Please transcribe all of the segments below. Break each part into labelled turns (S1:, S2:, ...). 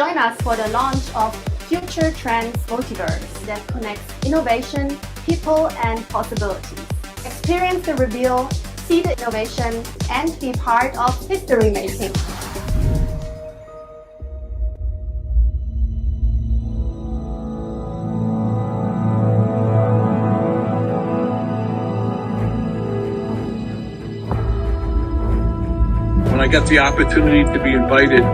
S1: Join us for the launch of Future Multiverse that connects innovation, people, and possibilities. Experience the reveal, see the innovation, and be part of history making.
S2: When I got the opportunity to be invited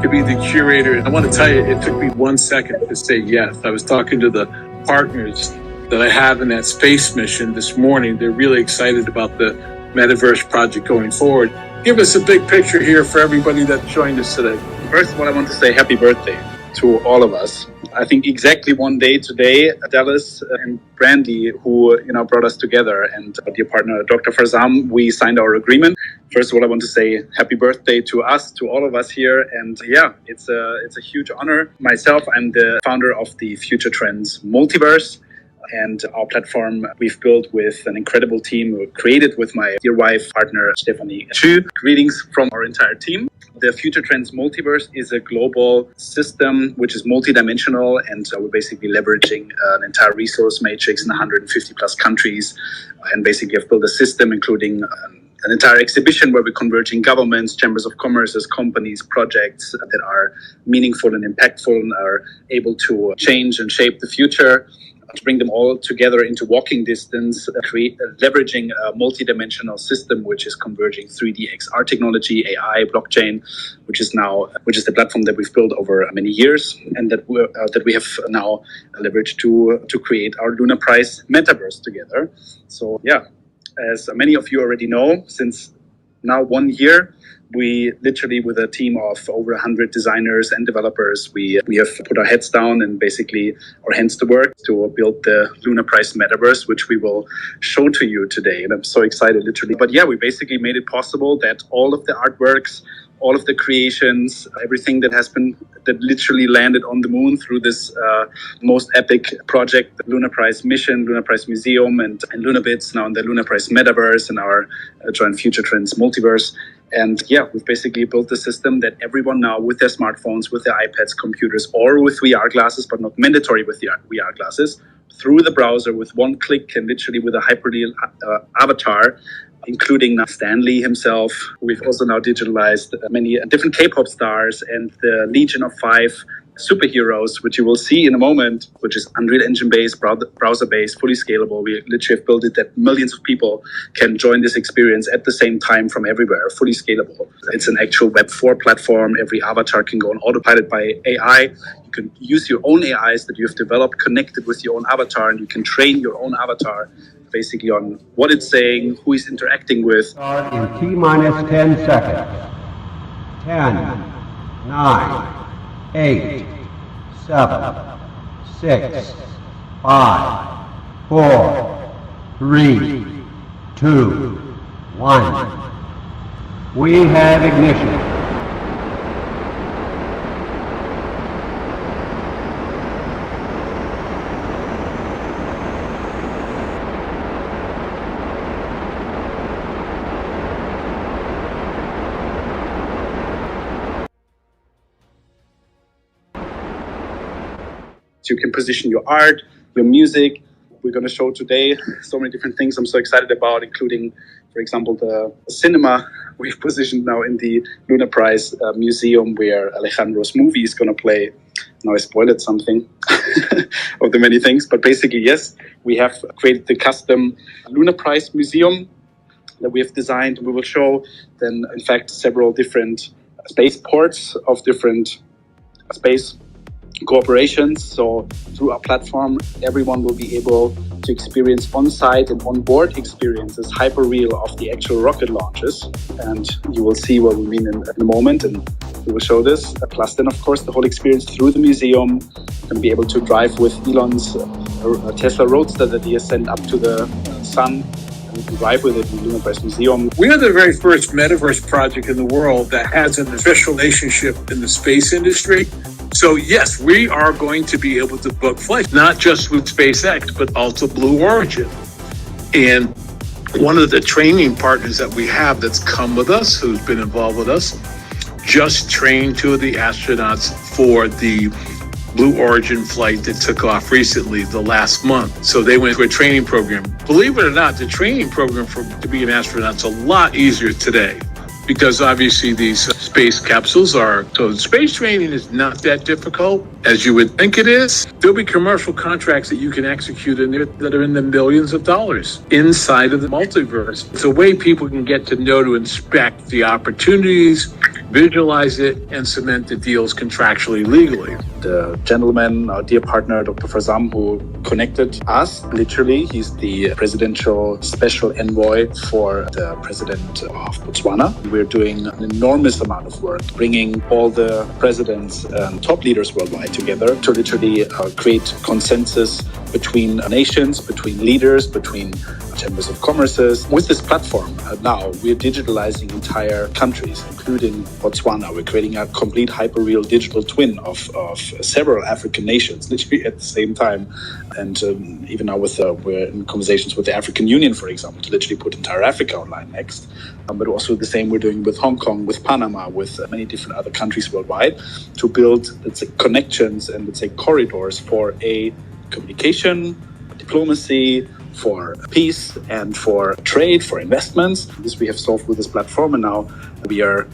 S2: to be the curator, I want to tell you, it took me 1 second to say yes. I was talking to the partners that I have in that space mission this morning. They're really excited about the Metaverse project going forward. Give us a big picture here for everybody that joined us today.
S3: First of all, I want to say happy birthday to all of us. I think exactly 1 day today, Dallas and Brandy, who brought us together, and dear partner Dr. Farzam, we signed our agreement. First of all, I want to say happy birthday to us, to all of us here, and yeah, it's a huge honor. Myself, I'm the founder of the Future Multiverse, and our platform we've built with an incredible team. We created with my dear wife, partner Stephanie Chu. Greetings from our entire team. The Future Multiverse is a global system which is multidimensional, and we're basically leveraging an entire resource matrix in 150 plus countries, and basically have built a system including an entire exhibition where we're converging governments, chambers of commerce, companies, projects that are meaningful and impactful and are able to change and shape the future, to bring them all together into walking distance, leveraging a multidimensional system which is converging 3D XR technology, AI, blockchain, which is the platform that we've built over many years, and that we have now leveraged to create our Lunaprise Metaverse together. So yeah, as many of you already know, since now 1 year, we literally, with a team of over 100 designers and developers, we have put our heads down and basically our hands to work to build the Lunaprise Metaverse, which we will show to you today. And I'm so excited, literally. But yeah, we basically made it possible that all of the artworks, all of the creations, everything that literally landed on the moon through this most epic project, the Lunaprise mission, Lunaprise Museum, and Lunabits, now in the Lunaprise Metaverse and our joint Future Multiverse. And yeah, we've basically built a system that everyone now, with their smartphones, with their iPads, computers, or with VR glasses, but not mandatory with the VR glasses, through the browser with one click, can literally, with a hyperreal avatar, including Stan Lee himself. We've also now digitalized many different K-pop-Stars and the Legion of 5 superheroes, which you will see in a moment, which is Unreal Engine-based, browser-based, fully scalable. We literally have built it that millions of people can join this experience at the same time from everywhere, fully scalable. It's an actual Web4 platform. Every avatar can go on autopilot by AI. You can use your own AIs that you have developed, connected with your own avatar, and you can train your own avatar basically on what it's saying, who it's interacting with.
S4: Start in T-minus 10 seconds. 10, 9, 8, 7, 6, 5, 4, 3, 2, 1. We have ignition.
S3: You can position your art, your music. We're going to show today so many different things I'm so excited about, including, for example, the cinema we've positioned now in the Lunaprise Museum, where Alejandro's movie is going to play. Now I spoiled something of the many things, but basically, yes, we have created the custom Lunaprise Museum that we have designed. We will show then, in fact, several different spaceports of different space cooperations. So through our platform, everyone will be able to experience on-site and on-board experiences, hyper-real of the actual rocket launches. And you will see what we mean in a moment, and we will show this. Plus then, of course, the whole experience through the museum. You can be able to drive with Elon's Tesla Roadster that he has sent up to the sun. You can drive with it in the Lunaprise Museum.
S2: We are the very first Metaverse project in the world that has an official relationship in the space industry. So yes, we are going to be able to book flights, not just with SpaceX, but also Blue Origin. And one of the training partners that we have that's come with us, who's been involved with us, just trained 2 of the astronauts for the Blue Origin flight that took off recently, the last month. So they went through a training program. Believe it or not, the training program to be an astronaut is a lot easier today, because obviously these space capsules are, so space training is not that difficult as you would think it is. There'll be commercial contracts that you can execute in there that are in the millions of dollars inside of the multiverse. It's a way people can get to know, to inspect the opportunities, visualize it, and cement the deals contractually, legally.
S3: The gentleman, our dear partner, Dr. Farzam, who connected us, literally, he's the presidential special envoy for the president of Botswana. We're doing an enormous amount of work, bringing all the presidents and top leaders worldwide together to literally create consensus between nations, between leaders, between chambers of commerces. With this platform now, we're digitalizing entire countries, including Botswana. We're creating a complete hyperreal digital twin of several African nations, literally at the same time. And even now we're in conversations with the African Union, for example, to literally put entire Africa online next. But also the same we're doing with Hong Kong, with Panama, with many different other countries worldwide, to build, let's say, connections and, let's say, corridors for a communication, diplomacy, for peace and for trade, for investments. This we have solved with this platform, and now we are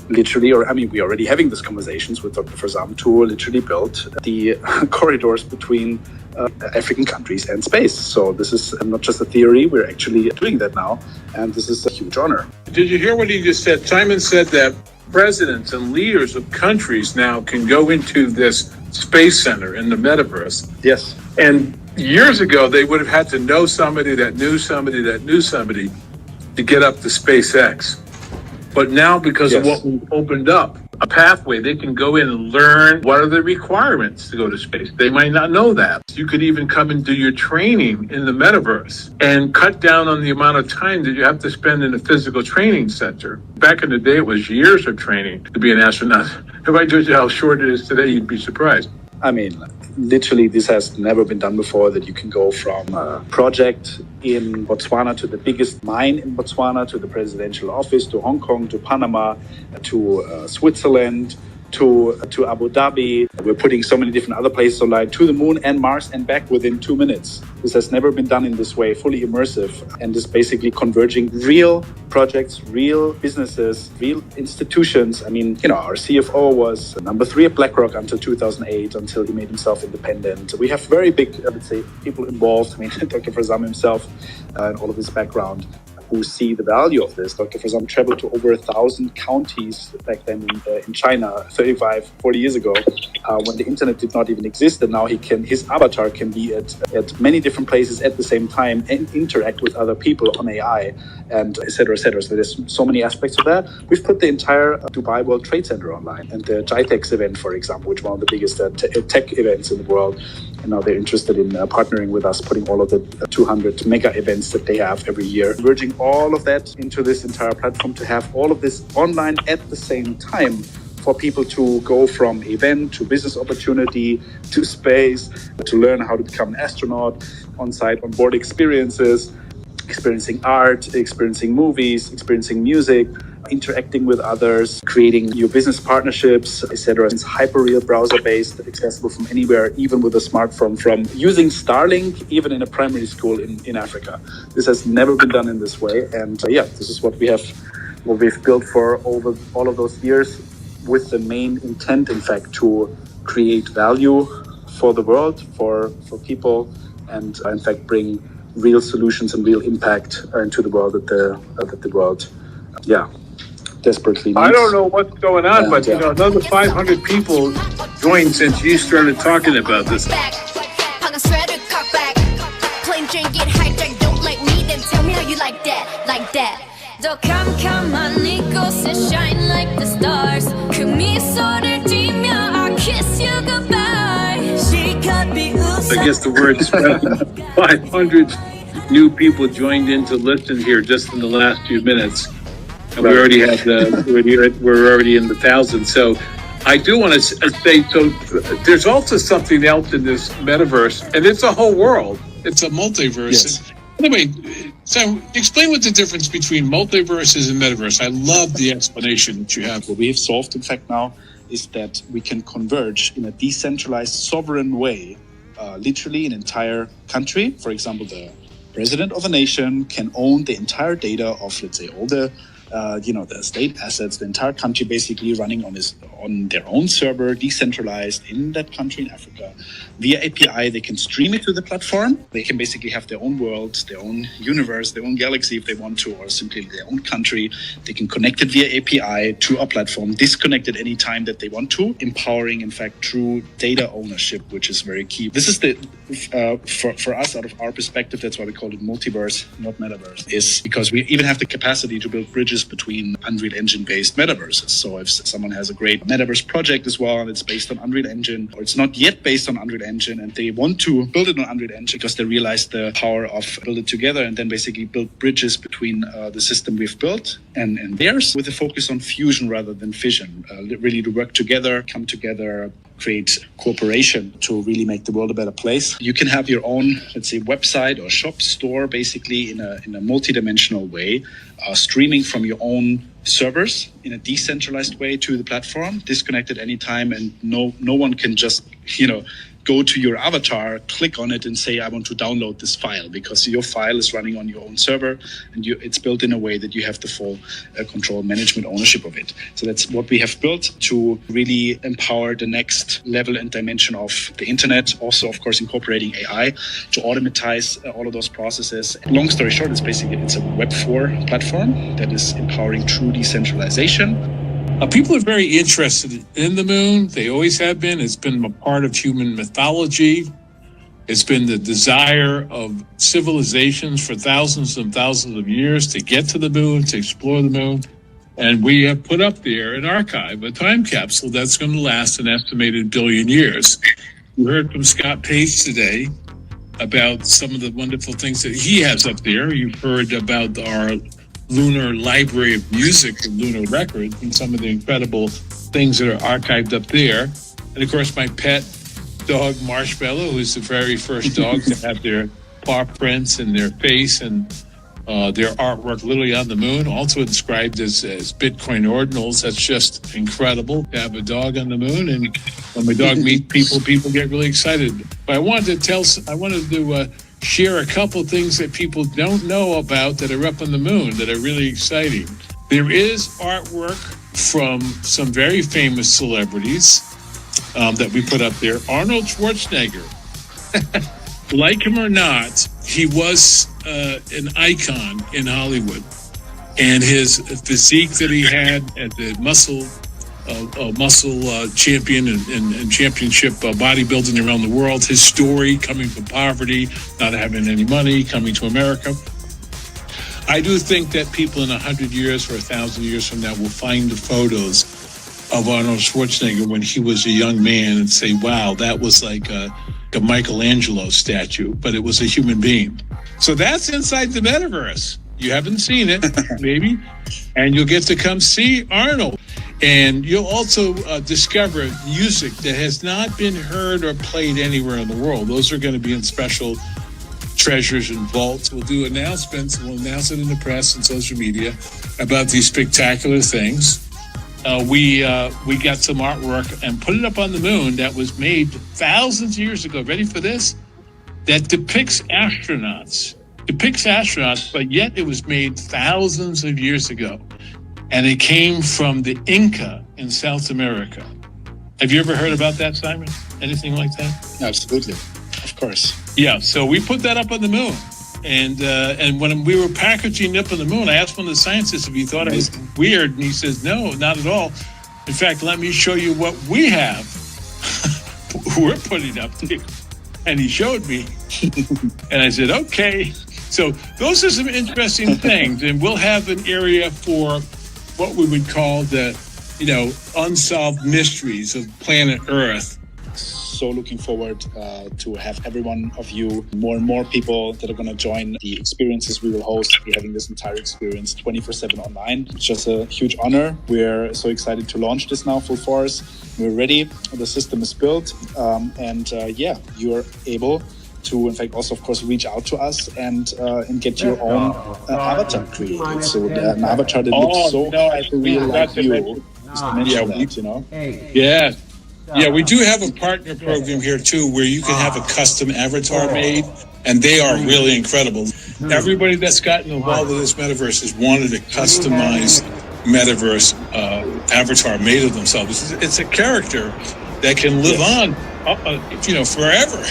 S3: literally, we're already having these conversations with Dr. Farzam to literally build the corridors between African countries and space. So this is not just a theory, we're actually doing that now, and this is a huge honor.
S2: Did you hear what he just said? Simon said that presidents and leaders of countries now can go into this space center in the metaverse.
S3: Yes.
S2: And years ago, they would have had to know somebody that knew somebody that knew somebody to get up to SpaceX. But now, because of what we've opened up, a pathway, they can go in and learn what are the requirements to go to space. They might not know that. You could even come and do your training in the metaverse and cut down on the amount of time that you have to spend in a physical training center. Back in the day, it was years of training to be an astronaut. If I told you how short it is today, you'd be surprised.
S3: Literally, this has never been done before, that you can go from a project in Botswana to the biggest mine in Botswana, to the presidential office, to Hong Kong, to Panama, to Switzerland, to Abu Dhabi. We're putting so many different other places online, to the moon and Mars and back within 2 minutes. This has never been done in this way, fully immersive, and is basically converging real projects, real businesses, real institutions. Our CFO was number 3 at BlackRock until 2008, until he made himself independent. We have very big, people involved. Dr. Farzam himself and all of his background, who see the value of this. Dr. Farzam traveled to over 1,000 counties back then in China, 35, 40 years ago, when the internet did not even exist. And now his avatar can be at many different places at the same time and interact with other people on AI, and et cetera, et cetera. So there's so many aspects of that. We've put the entire Dubai World Trade Center online, and the GITEX event, for example, which is one of the biggest tech events in the world. And now they're interested in partnering with us, putting all of the 200 mega events that they have every year, merging all of that into this entire platform to have all of this online at the same time, for people to go from event to business opportunity to space, to learn how to become an astronaut, on-site, on-board experiences, experiencing art, experiencing movies, experiencing music, interacting with others, creating new business partnerships, etc. It's hyperreal browser-based, accessible from anywhere, even with a smartphone, from using Starlink, even in a primary school in Africa. This has never been done in this way. And this is what we've built for over all of those years, with the main intent, in fact, to create value for the world, for people, and in fact bring real solutions and real impact into the world that the world desperately needs.
S2: I don't know what's going on, but another 500 people joined since you started talking about this.
S5: Shine like the stars.
S2: I guess the word spread. 500 new people joined in to listen here just in the last few minutes. And we already have we're already in the thousands. So I do want to say, so there's also something else in this metaverse, and it's a whole world. It's a multiverse.
S3: Yes.
S2: Anyway, so explain what the difference between multiverses and metaverse. I love the explanation that you have.
S3: What we have solved, in fact, now is that we can converge in a decentralized, sovereign way, literally an entire country. For example, the president of a nation can own the entire data of, let's say, all the the state assets, the entire country basically running on their own server, decentralized in that country in Africa. Via API, they can stream it to the platform. They can basically have their own world, their own universe, their own galaxy if they want to, or simply their own country. They can connect it via API to our platform, disconnect it any time that they want to, empowering, in fact, true data ownership, which is very key. This is for us, out of our perspective, that's why we call it multiverse, not metaverse, is because we even have the capacity to build bridges between Unreal Engine-based metaverses. So if someone has a great metaverse project as well, and it's based on Unreal Engine, or it's not yet based on Unreal Engine, and they want to build it on Unreal Engine because they realize the power of build it together and then basically build bridges between the system we've built and theirs, with a focus on fusion rather than fission, really to work together, come together, create cooperation to really make the world a better place. You can have your own, let's say, website or shop store, basically in a multi-dimensional way, streaming from your own servers in a decentralized way to the platform, disconnected anytime, and no one can just, go to your avatar, click on it and say, I want to download this file, because your file is running on your own server and it's built in a way that you have the full control, management, ownership of it. So that's what we have built to really empower the next level and dimension of the internet. Also, of course, incorporating AI to automatize all of those processes. Long story short, it's a Web4 platform that is empowering true decentralization.
S6: People are very interested in the moon. They always have been. It's been a part of human mythology. It's been the desire of civilizations for thousands and thousands of years to get to the moon, to explore the moon. And we have put up there an archive, a time capsule that's going to last an estimated billion years. You heard from Scott Page today about some of the wonderful things that he has up there. You've heard about our lunar library of music and lunar records and some of the incredible things that are archived up there. And of course, my pet dog, Marshmallow, who's the very first dog to have their paw prints and their face and their artwork literally on the moon, also inscribed as Bitcoin ordinals. That's just incredible to have a dog on the moon. And when my dog meets people get really excited. But I wanted to share a couple of things that people don't know about that are up on the moon that are really exciting. There is artwork from some very famous celebrities that we put up there. Arnold Schwarzenegger, like him or not, he was an icon in Hollywood. And his physique that he had at the muscle champion and championship bodybuilding around the world, his story coming from poverty, not having any money, coming to America. I do think that people in 100 years or 1,000 years from now will find the photos of Arnold Schwarzenegger when he was a young man and say, wow, that was like a Michelangelo statue, but it was a human being. So that's inside the metaverse. You haven't seen it, maybe, and you'll get to come see Arnold. And you'll also discover music that has not been heard or played anywhere in the world. Those are going to be in special treasures and vaults. We'll do announcements. We'll announce it in the press and social media about these spectacular things. We got some artwork and put it up on the moon that was made thousands of years ago. Ready for this? That depicts astronauts, but yet it was made thousands of years ago. And it came from the Inca in South America. Have you ever heard about that, Simon? Anything like that?
S3: Absolutely. Of course.
S6: Yeah, so we put that up on the moon. And when we were packaging up on the moon, I asked one of the scientists if he thought it was weird. And he says, no, not at all. In fact, let me show you what we have. We're putting up there. And he showed me. And I said, okay. So those are some interesting things. And we'll have an area for what we would call the, unsolved mysteries of planet Earth.
S3: So looking forward to have every one of you, more and more people that are going to join the experiences we will host. We're having this entire experience 24/7 online. It's just a huge honor. We're so excited to launch this now full force. We're ready. The system is built. You're able to, in fact, also, of course, reach out to us and get your own avatar created. So an avatar that looks so real like you just to mention
S6: Yeah,
S3: that, you know.
S4: 8,
S6: Yeah. Yeah, we
S4: 7,
S6: do have a partner program here too, where you can have a custom avatar made, and they are really incredible. Everybody that's gotten involved with this metaverse has wanted a customized metaverse avatar made of themselves. It's a character that can live on, forever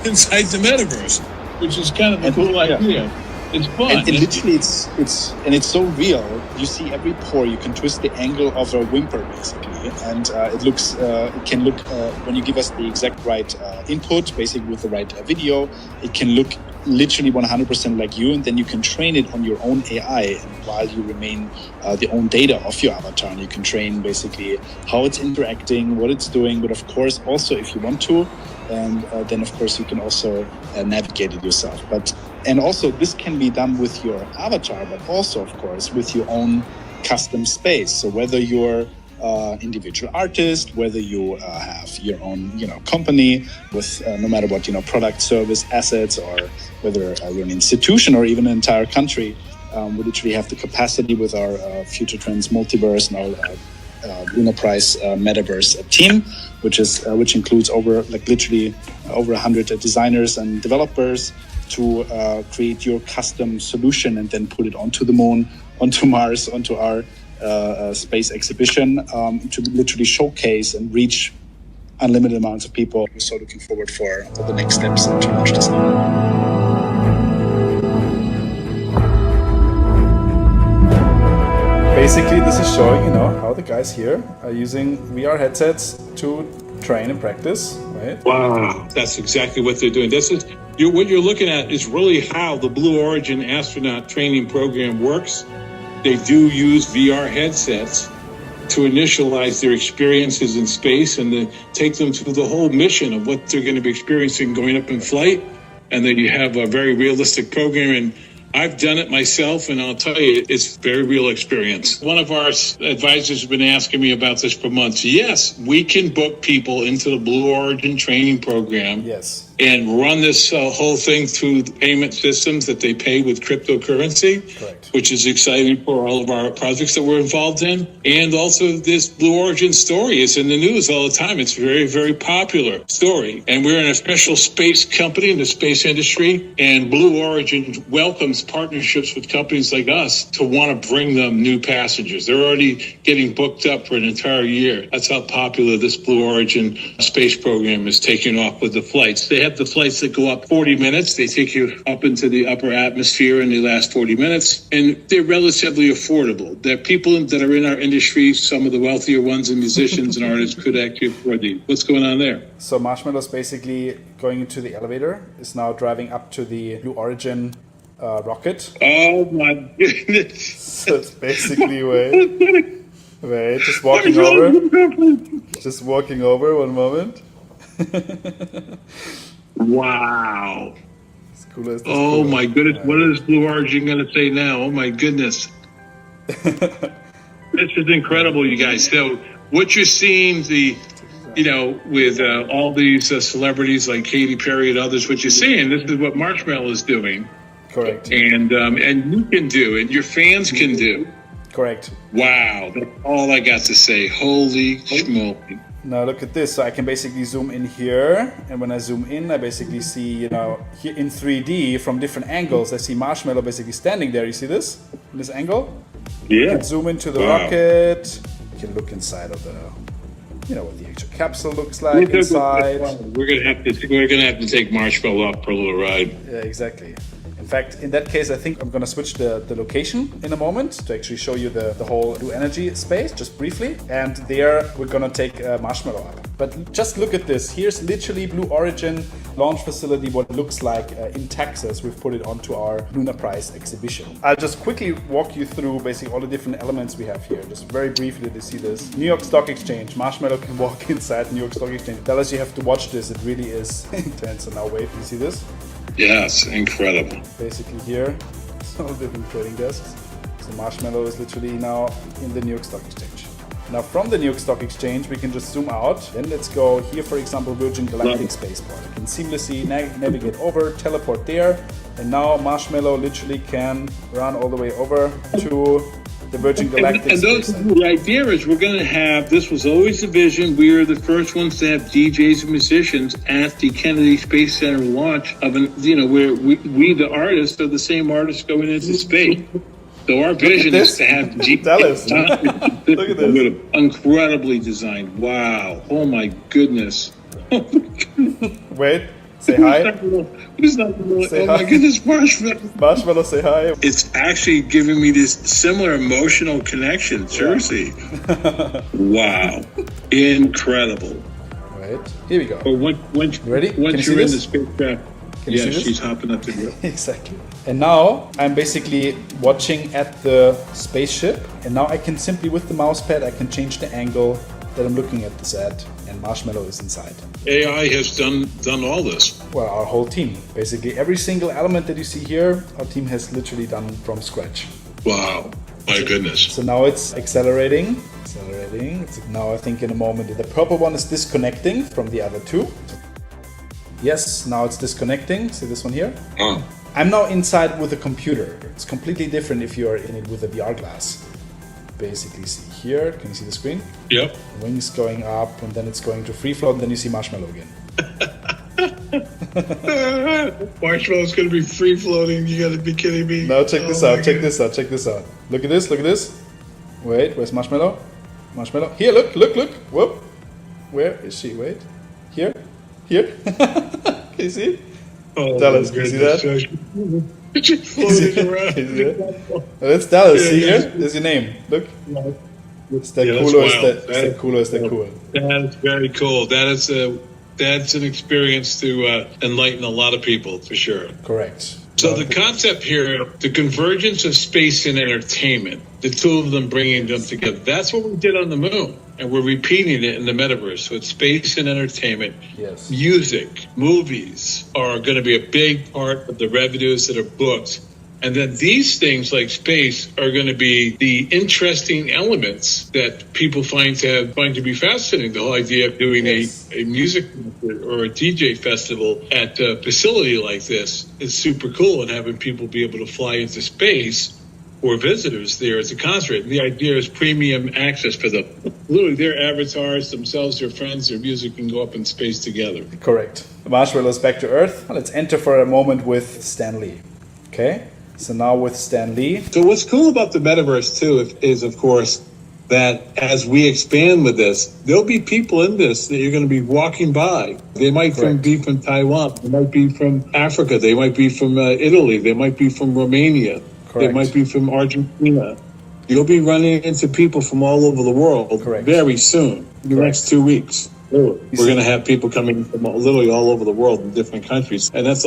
S6: inside the metaverse, which is kind of a cool idea. It's fun.
S3: And literally, it's so real. You see every pore. You can twist the angle of a whimper, basically, and it can look when you give us the exact right input, basically with the right video. It can look literally 100% like you, and then you can train it on your own AI, and while you remain the own data of your avatar, and you can train basically how it's interacting, what it's doing. But of course, also if you want to, and then of course you can also navigate it yourself. And also this can be done with your avatar, but also of course with your own custom space. So whether you're individual artist, whether you have your own company with no matter what product, service, assets, or whether you're an institution or even an entire country, we literally have the capacity with our Future Trends Multiverse and our Lunaprise Metaverse team, which includes literally over 100 designers and developers to create your custom solution and then put it onto the moon, onto Mars, onto our space exhibition to literally showcase and reach unlimited amounts of people. We're so looking forward for the next steps to launch this now. Basically, this is showing, how the guys here are using VR headsets to train and practice, right?
S6: Wow, that's exactly what they're doing. What you're looking at is really how the Blue Origin astronaut training program works. They do use VR headsets to initialize their experiences in space and then take them through the whole mission of what they're going to be experiencing going up in flight. And then you have a very realistic program. And I've done it myself, and I'll tell you, it's a very real experience. One of our advisors has been asking me about this for months. Yes, we can book people into the Blue Origin training program.
S3: Yes.
S6: And run this whole thing through the payment systems that they pay with cryptocurrency,
S3: Correct.
S6: Which is exciting for all of our projects that we're involved in. And also this Blue Origin story is in the news all the time. It's a very, very popular story. And we're an official space company in the space industry. And Blue Origin welcomes partnerships with companies like us to want to bring them new passengers. They're already getting booked up for an entire year. That's how popular this Blue Origin space program is taking off with the flights. They have the flights that go up 40 minutes. They take you up into the upper atmosphere in the last 40 minutes, and they're relatively affordable. There are people that are in our industry, some of the wealthier ones and musicians and artists could actually afford these. What's going on there?
S3: So Marshmallow's basically going into the elevator, is now driving up to the Blue Origin rocket.
S6: Oh my goodness.
S3: So it's basically, wait, just walking over, one moment.
S6: Wow.
S3: As cool as this.
S6: Oh my goodness. What is Blue Origin going to say now? Oh my goodness. This is incredible, you guys. So what you're seeing, with all these celebrities like Katy Perry and others, what you're seeing, this is what Marshmallow is doing.
S3: Correct.
S6: And you can do, and your fans can do.
S3: Correct.
S6: Wow. That's all I got to say. Holy schmoly.
S3: Now look at this. So I can basically zoom in here, and when I zoom in, I basically see, here in 3D from different angles. I see Marshmallow basically standing there. You see this? In this angle?
S6: Yeah.
S3: You can zoom into the rocket. You can look inside of the, what the actual capsule looks like inside.
S6: We're gonna have to take Marshmallow up for a little ride.
S3: Yeah, exactly. In fact, in that case, I think I'm going to switch the location in a moment to actually show you the whole Blue Energy space, just briefly. And there, we're going to take Marshmallow up. But just look at this. Here's literally Blue Origin launch facility, what it looks like in Texas. We've put it onto our Lunaprise exhibition. I'll just quickly walk you through basically all the different elements we have here. Just very briefly to see this. New York Stock Exchange. Marshmallow can walk inside New York Stock Exchange. Dallas, you have to watch this. It really is intense. So now wait, you see this?
S6: Yes, incredible.
S3: Basically here, all different trading desks. So Marshmallow is literally now in the New York Stock Exchange. Now from the New York Stock Exchange, we can just zoom out. Then let's go here, for example, Virgin Galactic Spaceport. You can seamlessly navigate over, teleport there. And now Marshmallow literally can run all the way over to
S7: the Virgin Galactic.
S6: And the idea is we're going to have, this was always the vision, we are the first ones to have DJs and musicians at the Kennedy Space Center launch of where we the artists are the same artists going into space. So our vision is to have
S7: Dallas. Look at this.
S6: Incredibly designed. Wow. Oh my goodness.
S7: Wait. Say hi.
S6: Who's not
S7: Say
S6: oh
S7: hi.
S6: my goodness, Marshmallow.
S7: Marshmallow, say hi.
S6: It's actually giving me this similar emotional connection. Seriously. Wow. Incredible.
S7: Right. Here we go.
S6: But once
S7: Ready?
S6: Once you're in the spacecraft,
S7: you see this?
S6: she's hopping up to you.
S7: Exactly. And now I'm basically watching at the spaceship, and now I can simply, with the mouse pad, I can change the angle that I'm looking at this at, and Marshmallow is inside.
S6: AI has done all this.
S7: Well, our whole team. Basically, every single element that you see here, our team has literally done from scratch.
S6: Wow. My goodness.
S7: So now it's accelerating. Now I think in a moment the purple one is disconnecting from the other two. Yes, now it's disconnecting. See this one here?
S6: Oh.
S7: I'm now inside with a computer. It's completely different if you are in it with a VR glass. Basically, see here, can you see the screen?
S6: Yep.
S7: The wings going up, and then it's going to free float, and then you see Marshmallow again.
S6: Marshmallow's going to be free floating. You got to be kidding me.
S7: Now check this out. Check this out. Look at this. Wait, where's Marshmallow? Here, look. Whoop. Where is she? Wait. Here. Can you see?
S6: Oh,
S7: Dallas, can you see that?
S6: Just floating around.
S7: Oh, that's Dallas.
S6: Yeah,
S7: See
S6: yeah.
S7: here? There's your name. Look. Is that
S6: Yeah,
S7: cool
S6: that's
S7: or is
S6: wild.
S7: that cool or is that cool?
S6: That's very cool. That's an experience to enlighten a lot of people, for sure.
S7: Correct.
S6: So the concept here, the convergence of space and entertainment, the two of them bringing them together, that's what we did on the moon. And we're repeating it in the metaverse. So it's space and entertainment.
S7: Yes.
S6: Music, movies are going to be a big part of the revenues that are booked. And then these things like space are going to be the interesting elements that people find to be fascinating. The whole idea of doing a music concert or a DJ festival at a facility like this is super cool, and having people be able to fly into space or visitors there as a concert. And the idea is premium access for them. Literally, their avatars, themselves, their friends, their music can go up in space together.
S7: Correct. Marshmallow's back to Earth. Let's enter for a moment with Stan Lee. Okay? So now with Stan Lee.
S6: So what's cool about the metaverse too is of course that as we expand with this, there'll be people in this that you're going to be walking by. They might be from Taiwan, they might be from Africa, they might be from Italy, they might be from Romania, they might be from Argentina. You'll be running into people from all over the world very soon, in the next 2 weeks. We're going to have people coming from literally all over the world in different countries, and that's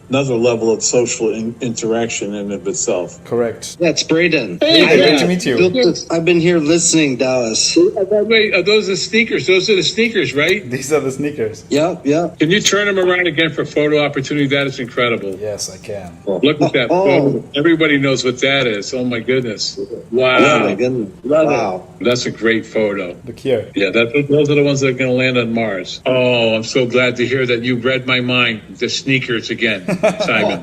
S6: another level of social interaction in of itself.
S7: Correct.
S8: That's Braden.
S7: Hey, great to meet you.
S8: I've been here listening, Dallas.
S6: Wait, are those the sneakers? Those are the sneakers, right?
S7: These are the sneakers.
S8: Yep.
S6: Can you turn them around again for photo opportunity? That is incredible.
S7: Yes, I can.
S6: Look at that photo. Everybody knows what that is. Oh my goodness. Wow.
S8: Oh my goodness. Wow.
S6: That's a great photo.
S7: Look here.
S6: Yeah, those are the ones that are going to land on Mars. Oh, I'm so glad to hear that you read my mind. The sneakers again. Simon.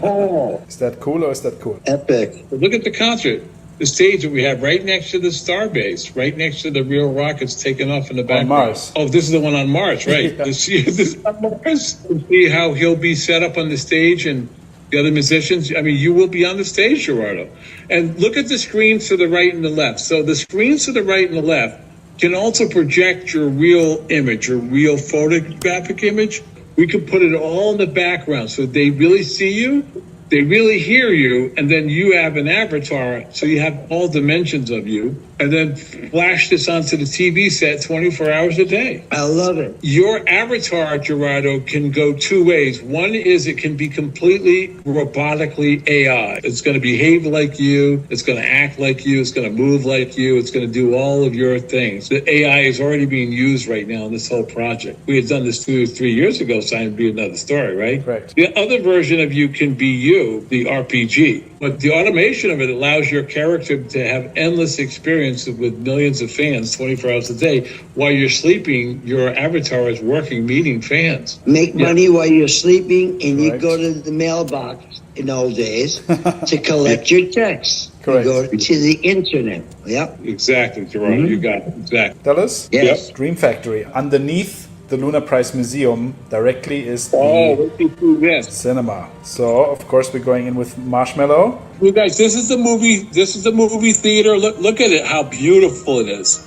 S7: Is that cool or is that cool?
S8: Epic.
S6: Look at the concert. The stage that we have right next to the starbase, right next to the real rockets taking off in the background.
S7: On Mars.
S6: Oh, this is the one on Mars, right?
S7: Yeah.
S6: This is on Mars. See how he'll be set up on the stage and the other musicians. I mean, you will be on the stage, Gerardo. And look at the screens to the right and the left. So the screens to the right and the left can also project your real image, your real photographic image. We can put it all in the background so they really see you, they really hear you, and then you have an avatar, so you have all dimensions of you, and then flash this onto the TV set 24 hours a day.
S8: I love it.
S6: Your avatar, Gerardo, can go two ways. One is it can be completely robotically AI. It's going to behave like you. It's going to act like you. It's going to move like you. It's going to do all of your things. The AI is already being used right now in this whole project. We had done this 2 or 3 years ago, so it'd be another story, right?
S7: Right.
S6: The other version of you can be you, the RPG. But the automation of it allows your character to have endless experience with millions of fans 24 hours a day. While you're sleeping, your avatar is working, meeting fans.
S8: Make money while you're sleeping, and you go to the mailbox in old days to collect your checks.
S7: Correct.
S8: You go to the internet. Yep.
S6: Exactly, Gerardo. You got it. Exactly.
S7: Dallas?
S8: Yes.
S7: Dream Factory. Underneath the Lunaprise Museum directly is the
S6: Let's do this.
S7: cinema. So, of course, we're going in with Marshmallow.
S6: You guys, this is the movie. This is the movie theater. Look at it. How beautiful it is.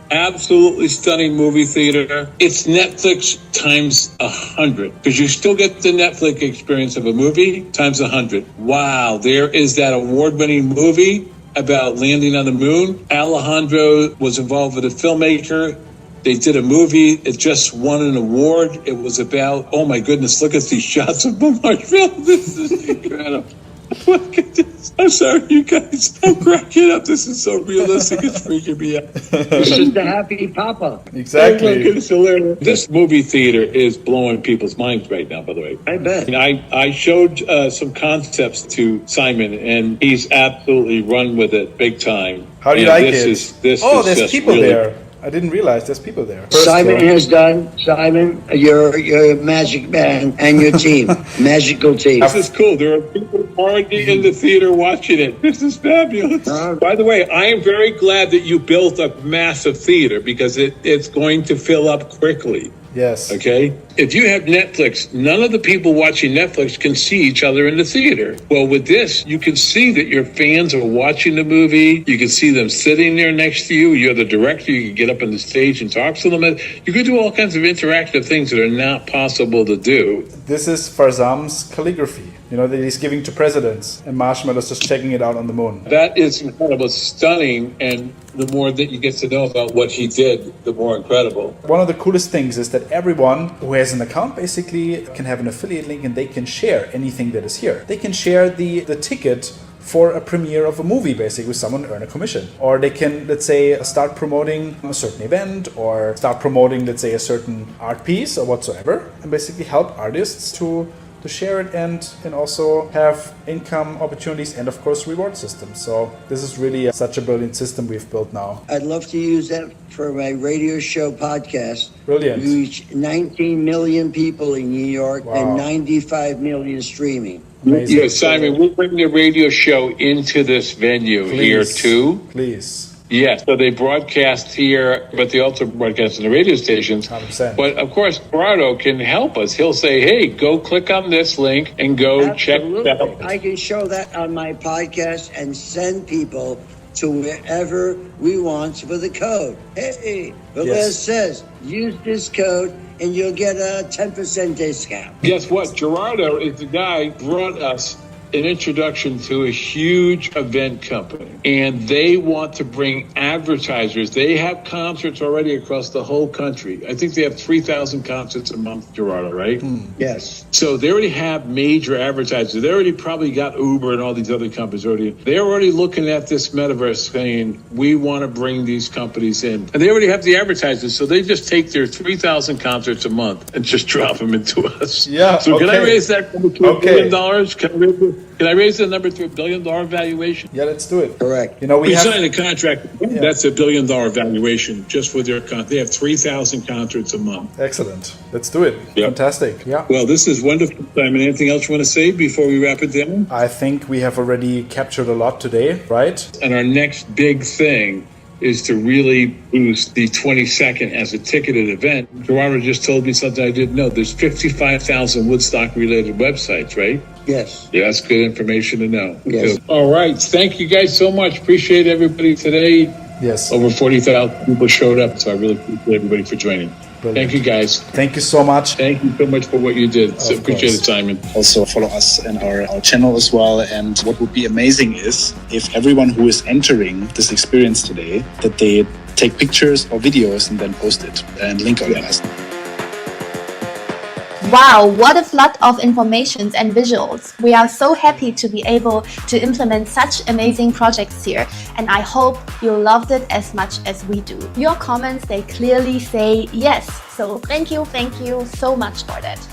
S6: Absolutely stunning movie theater. It's Netflix times 100 because you still get the Netflix experience of a movie times 100. Wow, there is that award-winning movie about landing on the moon. Alejandro was involved with a filmmaker. They did a movie. It just won an award. It was about, oh my goodness, look at these shots of the marshmallow. This is incredible. Look at this. I'm sorry, you guys. I'm cracking up. This is so realistic. It's freaking me out.
S8: This is the happy papa.
S7: Exactly.
S6: Oh my goodness, hilarious. This movie theater is blowing people's minds right now, by the way.
S8: I bet.
S6: And I showed some concepts to Simon, and he's absolutely run with it big time.
S7: How do you
S6: And
S7: like it?
S6: There's
S7: there's people
S6: really
S7: there. I didn't realize there's people there.
S8: Simon you're a magic man and your team. Magical team.
S6: This is cool. There are people already in the theater watching it. This is fabulous. By the way, I am very glad that you built a massive theater because it's going to fill up quickly.
S7: Yes.
S6: Okay? If you have Netflix, none of the people watching Netflix can see each other in the theater. Well, with this, you can see that your fans are watching the movie. You can see them sitting there next to you. You're the director. You can get up on the stage and talk to them. You can do all kinds of interactive things that are not possible to do.
S7: This is Farzam's calligraphy, that he's giving to presidents, and Marshmallow's just checking it out on the moon.
S6: That is incredible, stunning, and the more that you get to know about what he did, the more incredible.
S7: One of the coolest things is that everyone who has an account basically can have an affiliate link and they can share anything that is here. They can share the ticket for a premiere of a movie, basically, with someone earn a commission. Or they can, let's say, start promoting a certain event or start promoting, let's say, a certain art piece or whatsoever, and basically help artists to share it and also have income opportunities and, of course, reward systems. So this is really such a brilliant system we've built now.
S8: I'd love to use that for my radio show podcast.
S7: Brilliant.
S8: We reach 19 million people in New York.
S7: Wow.
S8: And 95 million streaming.
S7: Amazing.
S6: Yeah, Simon, we'll bring the radio show into this venue here too.
S7: Please.
S6: Yeah, so they broadcast here, but they also broadcast on the radio stations.
S7: 100%.
S6: But of course, Gerardo can help us. He'll say, hey, go click on this link and go check it out.
S8: I can show that on my podcast and send people to wherever we want with the code. Hey, the list says, use this code and you'll get a 10% discount.
S6: Guess what? Gerardo is the guy who brought us an introduction to a huge event company, and they want to bring advertisers. They have concerts already across the whole country. I think they have 3,000 concerts a month, Gerardo, right?
S8: Yes.
S6: So they already have major advertisers. They already probably got Uber and all these other companies already. They're already looking at this metaverse saying, we want to bring these companies in. And they already have the advertisers, so they just take their 3,000 concerts a month and just drop them into us.
S7: Yeah,
S6: So can I raise that to $1 billion? Can I raise the number to $1 billion valuation?
S7: Yeah, let's do it.
S8: Correct.
S6: We signed a contract. That's $1 billion valuation just for their They have 3,000 concerts a month.
S7: Excellent. Let's do it.
S6: Yep.
S7: Fantastic. Yeah.
S6: Well, this is wonderful, Simon. Anything else you want to say before we wrap it down?
S7: I think we have already captured a lot today, right?
S6: And our next big thing is to really boost the 22nd as a ticketed event. Gerardo just told me something I didn't know. There's 55,000 Woodstock-related websites, right?
S8: Yes.
S6: Yeah, that's good information to know.
S8: Yes.
S6: All right. Thank you guys so much. Appreciate everybody today.
S7: Yes.
S6: Over 40,000 people showed up, so I really appreciate everybody for joining.
S7: Brilliant.
S6: Thank you, guys.
S7: Thank you so much.
S6: Thank you so much for what you did. So appreciate it, Simon.
S3: Also follow us in our channel as well. And what would be amazing is if everyone who is entering this experience today, that they take pictures or videos and then post it and link on us.
S9: Wow, what a flood of information and visuals. We are so happy to be able to implement such amazing projects here, and I hope you loved it as much as we do. Your comments, they clearly say yes, so thank you so much for that.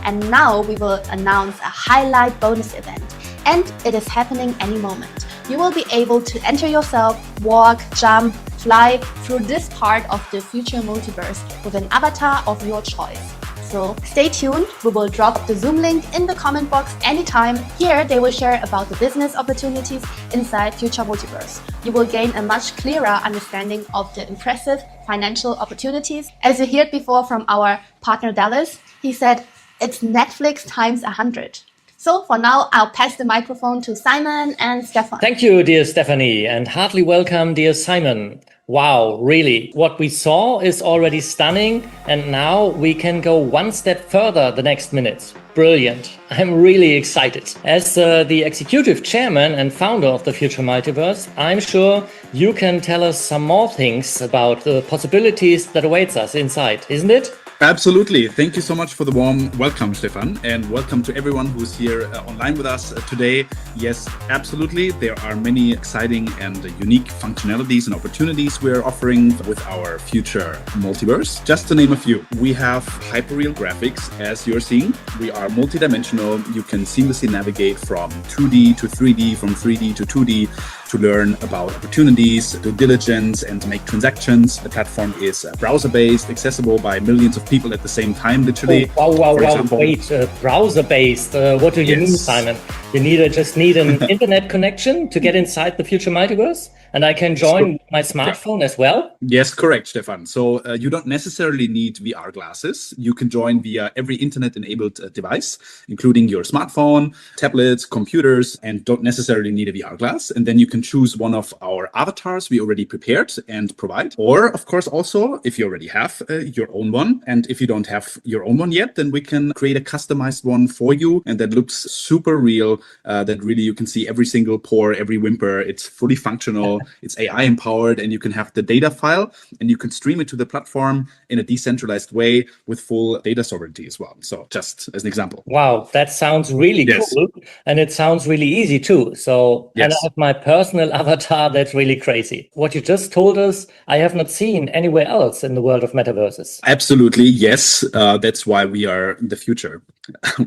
S9: And now we will announce a highlight bonus event, and it is happening any moment. You will be able to enter yourself, walk, jump, fly through this part of the Future Multiverse with an avatar of your choice. So stay tuned. We will drop the Zoom link in the comment box anytime. Here they will share about the business opportunities inside Future Multiverse. You will gain a much clearer understanding of the impressive financial opportunities. As you heard before from our partner Dallas, he said it's Netflix times 100. So for now, I'll pass the microphone to Simon and Stefan.
S10: Thank you, dear Stephanie, and heartily welcome, dear Simon. Wow, really, what we saw is already stunning, and now we can go one step further the next minutes. Brilliant. I'm really excited. As the executive chairman and founder of the Future Multiverse, I'm sure you can tell us some more things about the possibilities that awaits us inside, isn't it?
S3: Absolutely. Thank you so much for the warm welcome, Stefan, and welcome to everyone who's here online with us today. Yes, absolutely. There are many exciting and unique functionalities and opportunities we're offering with our Future Multiverse. Just to name a few, we have hyperreal graphics, as you're seeing. We are multidimensional. You can seamlessly navigate from 2D to 3D, from 3D to 2D, to learn about opportunities, due diligence, and make transactions. The platform is browser-based, accessible by millions of people at the same time, literally.
S10: Oh, wow,
S3: For example,
S10: wait, browser-based. What do you mean, Simon? You just need an internet connection to get inside the Future Multiverse? And I can join my smartphone as well?
S3: Yes, correct, Stefan. So you don't necessarily need VR glasses. You can join via every internet-enabled device, including your smartphone, tablets, computers, and don't necessarily need a VR glass. And then you can choose one of our avatars we already prepared and provide. Or, of course, also, if you already have your own one, and if you don't have your own one yet, then we can create a customized one for you. And that looks super real, that really you can see every single pore, every whimper. It's fully functional. It's AI empowered, and you can have the data file and you can stream it to the platform in a decentralized way with full data sovereignty as well. So just as an example.
S10: Wow, that sounds really cool. And it sounds really easy too. So, and I have my personal avatar that's really crazy. What you just told us, I have not seen anywhere else in the world of metaverses.
S3: Absolutely, yes. That's why we are the future.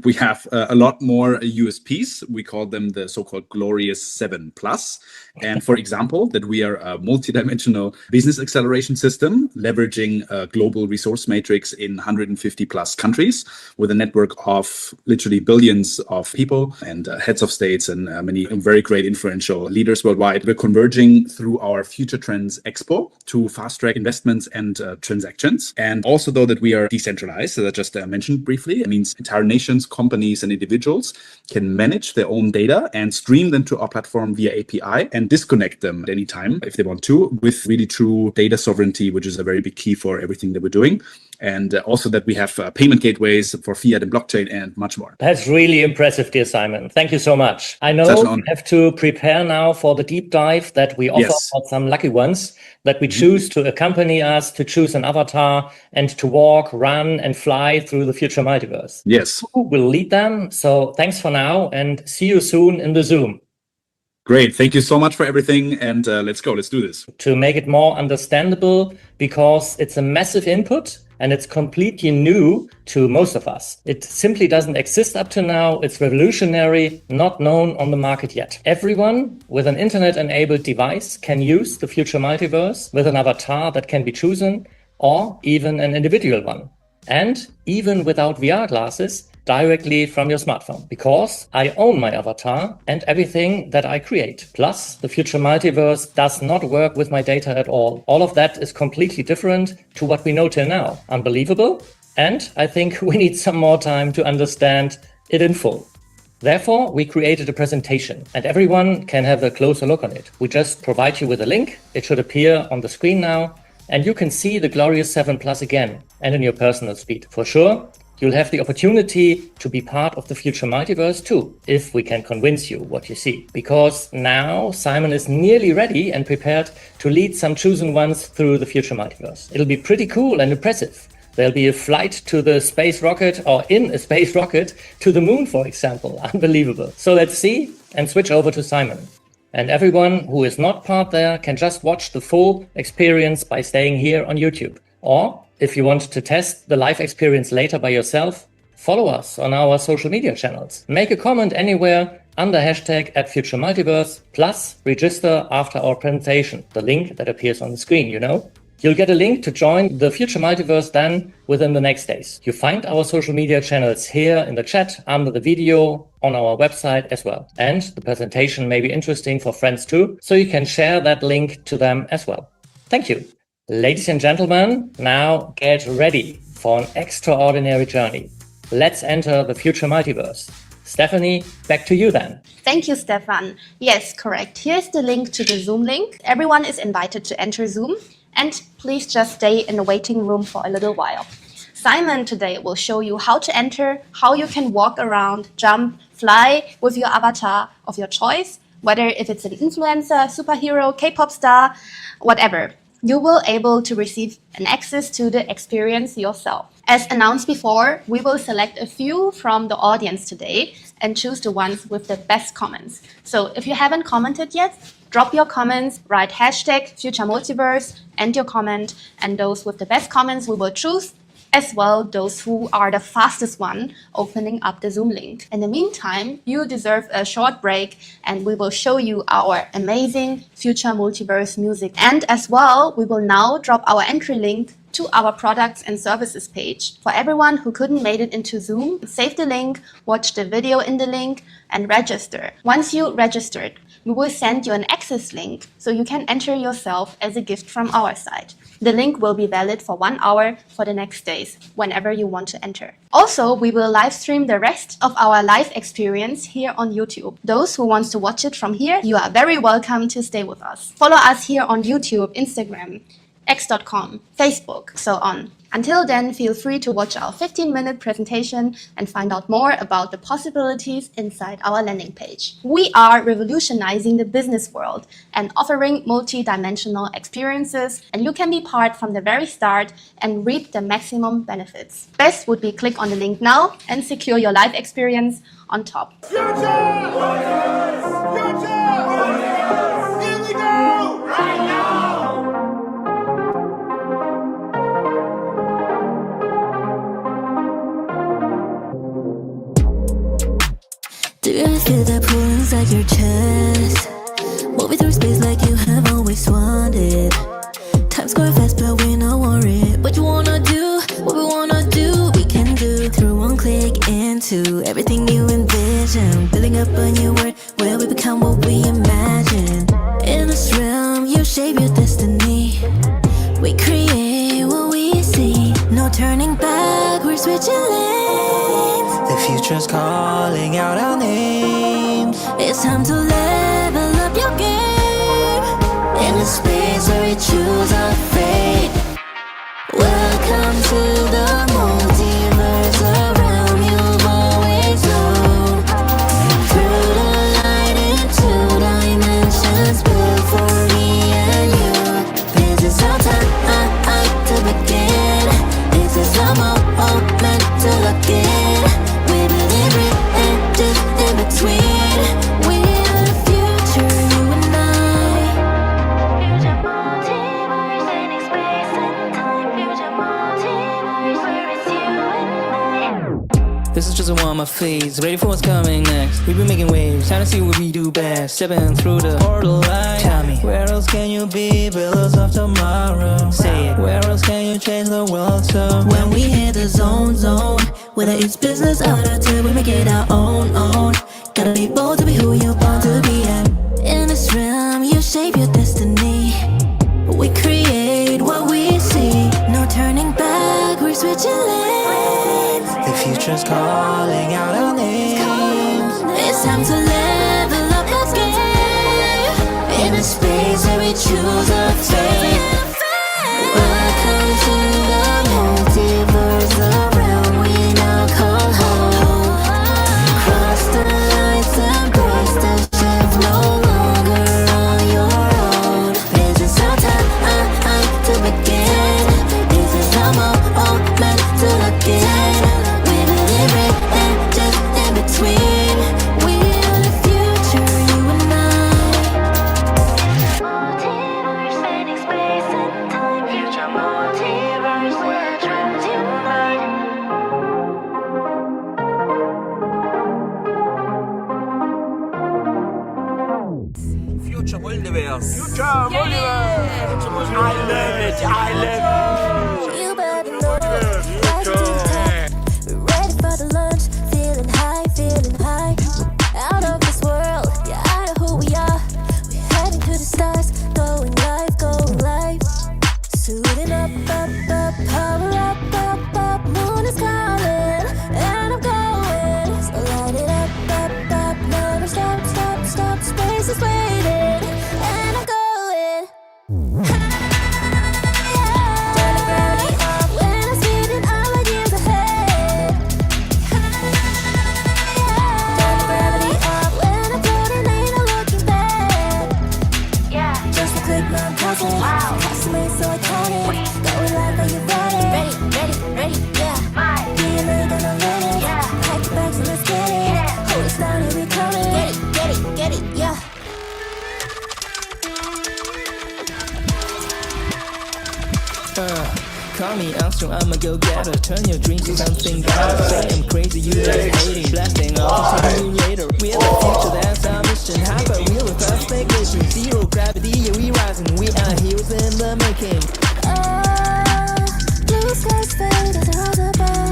S3: We have a lot more USPs. We call them the so-called Glorious 7+. And for example, that we are a multidimensional business acceleration system, leveraging a global resource matrix in 150 plus countries with a network of literally billions of people and heads of states and many very great influential leaders worldwide. We're converging through our Future Trends Expo to fast track investments and transactions. And also, though, that we are decentralized, as I just mentioned briefly, it means entire nations, companies, and individuals can manage their own data and stream them to our platform via API and disconnect them at any time if they want to, with really true data sovereignty, which is a very big key for everything that we're doing. And also that we have payment gateways for fiat and blockchain and much more.
S10: That's really impressive, dear Simon. Thank you so much. I know we have to prepare now for the deep dive that we offer for some lucky ones, that we choose to accompany us, to choose an avatar and to walk, run and fly through the Future Multiverse.
S3: Yes.
S10: Who will lead them? So thanks for now and see you soon in the Zoom.
S3: Great. Thank you so much for everything. And let's go. Let's do this.
S10: To make it more understandable, because it's a massive input and it's completely new to most of us. It simply doesn't exist up to now. It's revolutionary, not known on the market yet. Everyone with an internet-enabled device can use the Future Multiverse with an avatar that can be chosen, or even an individual one. And even without VR glasses, directly from your smartphone, because I own my avatar and everything that I create. Plus, the Future Multiverse does not work with my data at all. All of that is completely different to what we know till now. Unbelievable. And I think we need some more time to understand it in full. Therefore, we created a presentation and everyone can have a closer look on it. We just provide you with a link. It should appear on the screen now, and you can see the Glorious 7+ again and in your personal speed. For sure, you'll have the opportunity to be part of the Future Multiverse too, if we can convince you what you see. Because now Simon is nearly ready and prepared to lead some chosen ones through the Future Multiverse. It'll be pretty cool and impressive. There'll be a flight to the space rocket, or in a space rocket to the moon, for example. Unbelievable. So let's see and switch over to Simon. And everyone who is not part there can just watch the full experience by staying here on YouTube. Or if you want to test the live experience later by yourself, follow us on our social media channels. Make a comment anywhere under hashtag @FutureMultiverse, plus register after our presentation, the link that appears on the screen, you know. You'll get a link to join the Future Multiverse then within the next days. You find our social media channels here in the chat under the video on our website as well. And the presentation may be interesting for friends too, so you can share that link to them as well. Thank you. Ladies and gentlemen, now get ready for an extraordinary journey. Let's enter the Future Multiverse. Stephanie, back to you then.
S9: Thank you, Stefan. Yes, correct. Here's the link to the Zoom link. Everyone is invited to enter Zoom, and please just stay in the waiting room for a little while. Simon today will show you how to enter, how you can walk around, jump, fly with your avatar of your choice, whether if it's an influencer, superhero, K-pop star, whatever. You will able to receive an access to the experience yourself. As announced before, we will select a few from the audience today and choose the ones with the best comments. So if you haven't commented yet, drop your comments, write hashtag Future Multiverse and your comment, and those with the best comments we will choose, as well those who are the fastest one opening up the Zoom link. In the meantime, you deserve a short break and we will show you our amazing Future Multiverse music. And as well, we will now drop our entry link to our products and services page. For everyone who couldn't make it into Zoom, save the link, watch the video in the link and register. Once you registered, we will send you an access link so you can enter yourself as a gift from our side. The link will be valid for 1 hour for the next days, whenever you want to enter. Also, we will live stream the rest of our live experience here on YouTube. Those who want to watch it from here, you are very welcome to stay with us. Follow us here on YouTube, Instagram, x.com, Facebook, so on. Until then, feel free to watch our 15-minute presentation and find out more about the possibilities inside our landing page. We are revolutionizing the business world and offering multi-dimensional experiences, and you can be part from the very start and reap the maximum benefits. Best would be click on the link now and secure your live experience on top.
S11: Future! Future! Here we go! Right now!
S5: Do you feel that pull inside your chest? Moving through space like you have always wanted. Time's going fast but we're not worried. What you wanna do, what we wanna do, we can do. Through one click into everything you envision. Building up a new world where we become what we imagine. In this realm you shape your destiny. We create what we see. No turning back, we're switching lanes.
S12: The future's calling out our names.
S5: It's time to level up your game. In a space where we choose our fate. Welcome to the multiverse, a realm you've always known. Through the light into dimensions built for me and you. This is our time to begin. This is our moment to look in. In between, we are the future, you and I. Future multiverse, any space and time. Future multiverse, where it's you and I.
S12: This is just a warm-up phase, ready for what's coming next. We've been making waves, time to see what we do best. Stepping through the portal line. Tell me, where else can you be? Builders of tomorrow. Say it, where else can you change the world to?
S5: When we hit the zone, whether it's business or entertainment, we make it our own. Gotta be bold to be who you're born to be. And in this realm, you shape your destiny. We create what we see. No turning back, we're switching lanes.
S12: The future's calling out our names.
S5: It's time to level up our game. In a space where we choose our fate. Welcome to the multiverse, the realm we now call home. Cross the lines and burst the shift, no longer on your own. This is our time to begin. This is our moment to look in. We believe it just in between. We are the future, you and I. Multiverse, spinning space and
S11: Multiverse. Future Multiverse. I love it. I love it.
S5: You better know, life's too tough. We're ready for the lunch, feeling high, feeling high. Out of this world, yeah, I know who we are. We're heading to the stars, going live, going live. Suiting up, power up, moon is calling, and I'm going. So light it up, never stop, space is waiting, and I'm going. Turn the gravity up when I'm speeding all my years ahead. Turn the gravity up when I'm floating, ain't no looking back. Yeah, just a click, non puzzle. Wow, custom-made so iconic. Going live, are you ready? Ready, yeah. Feeling gonna let it. Yeah, pack your bags and let's get it. Yeah, hold us down and we coming. Get it, yeah.
S12: Call me Armstrong, I'm a go-getter. Turn your dreams to something better. Say I'm crazy, you just hating. Blasting off, turn you later. We're the future, that's our mission. Hyper-real with perfect vision. Zero gravity, yeah, we rising. We are heroes in the making.
S5: Blue skies fade as I hold the bar.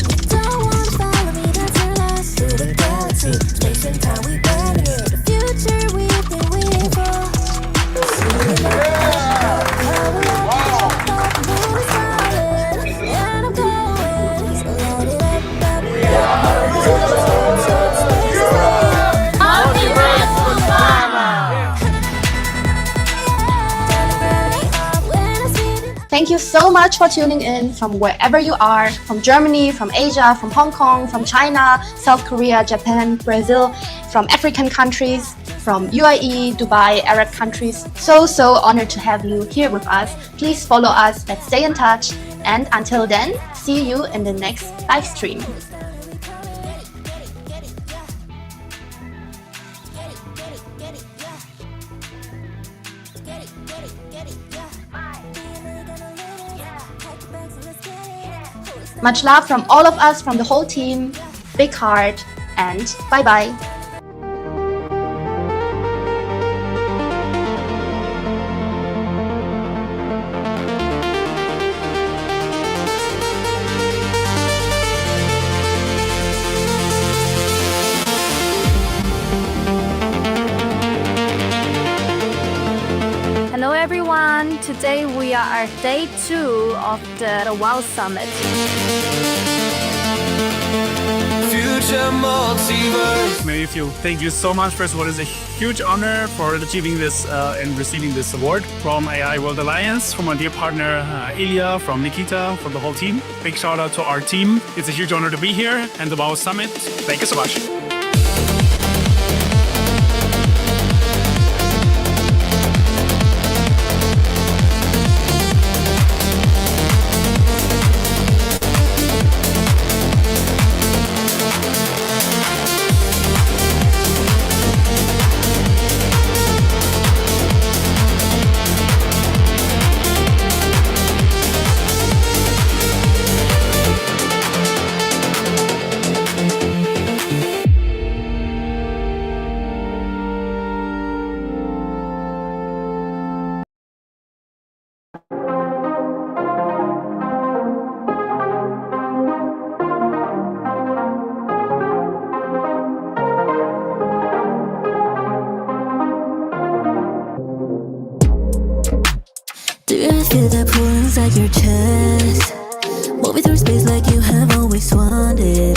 S5: You don't wanna follow me, that's your loss. Through the galaxy, space and time, we burn it. The future we've been waiting for. Suiting up, power up, moon is calling, and I'm going. So light it up, space is waiting.
S9: Thank you so much for tuning in from wherever you are, from Germany, from Asia, from Hong Kong, from China, South Korea, Japan, Brazil, from African countries, from UAE, Dubai, Arab countries. So honored to have you here with us. Please follow us, let's stay in touch, and until then, see you in the next live stream. Much love from all of us, from the whole team. Big heart, and bye-bye.
S13: Hello everyone, today we are at day 2 of the WOW Summit.
S11: Future Multiverse.
S14: Matthew, thank you so much. First of all, it's a huge honor for achieving this and receiving this award from AI World Alliance, from my dear partner Ilya, from Nikita, from the whole team. Big shout out to our team. It's a huge honor to be here and the WOW Summit. Thank you so much.
S5: Do you feel that pull inside your chest? Moving through space like you have always wanted.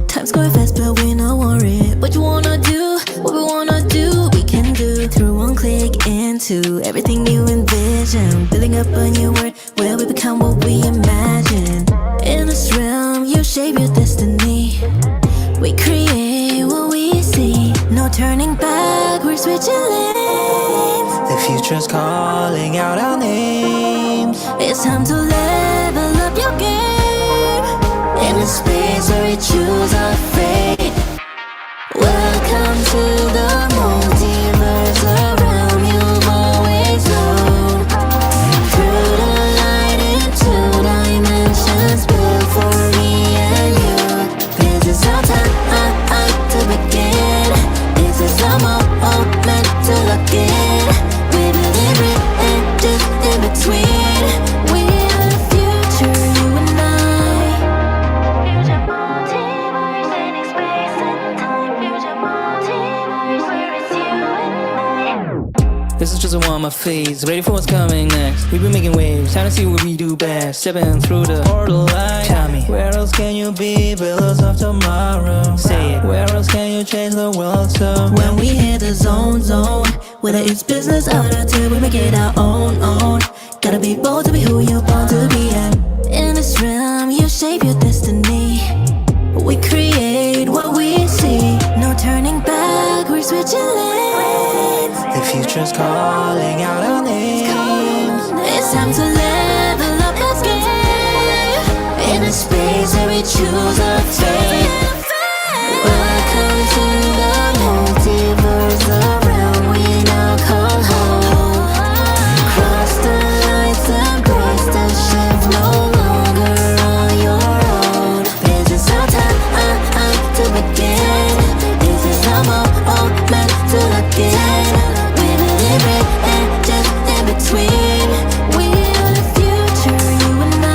S5: Time's going fast but we're not worried. What you wanna do, what we wanna do, we can do. Through one click into everything you envision. Building up a new world where we become what we imagine. In this realm you shape your destiny. We create what we see. No turning back, we're switching lanes.
S12: The future's calling out our names.
S5: It's time to level up your game. In a space where we choose our fate. Welcome to the multiverse, a realm you've always known. Through the light into dimensions built for me and you. This is our time to begin. This is our moment to look in.
S12: is just a warm-up phase. Ready for what's coming next. We've been making waves, time to see what we do best. Stepping through the portal line. Tell me, where else can you be? Pillars of tomorrow. Say it, where else can you change the world to?
S5: When we hit the zone, whether it's business or until we make it our own. Gotta be bold to be who you're born to be. And in this realm, you shape your destiny. We create what we see. No turning back, we're switching lanes.
S12: The future's calling out our names.
S5: It's time to level up this game. In a space where we choose our fate. Welcome to the multiverse, the realm we now call home. Cross the lines, embrace the shift, no longer on your own. This is our time to begin. This is our moment to look in. We believe it and just in between. We are the future, you and I.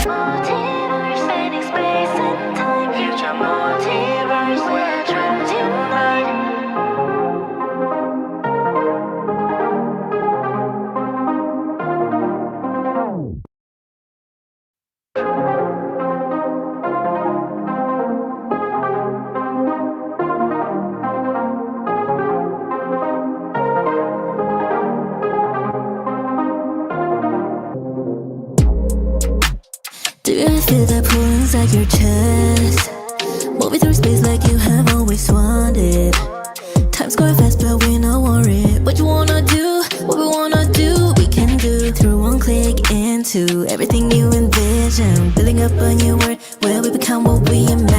S5: Multiverse, spanning space and time. Future multiverse, where trends unite. Do you feel that pull inside your chest? Moving through space like you have always wanted. Time's going fast but we're not worried. What you wanna do, what we wanna do, we can do. Through one click into everything you envision. Building up a new world where we become what we imagine.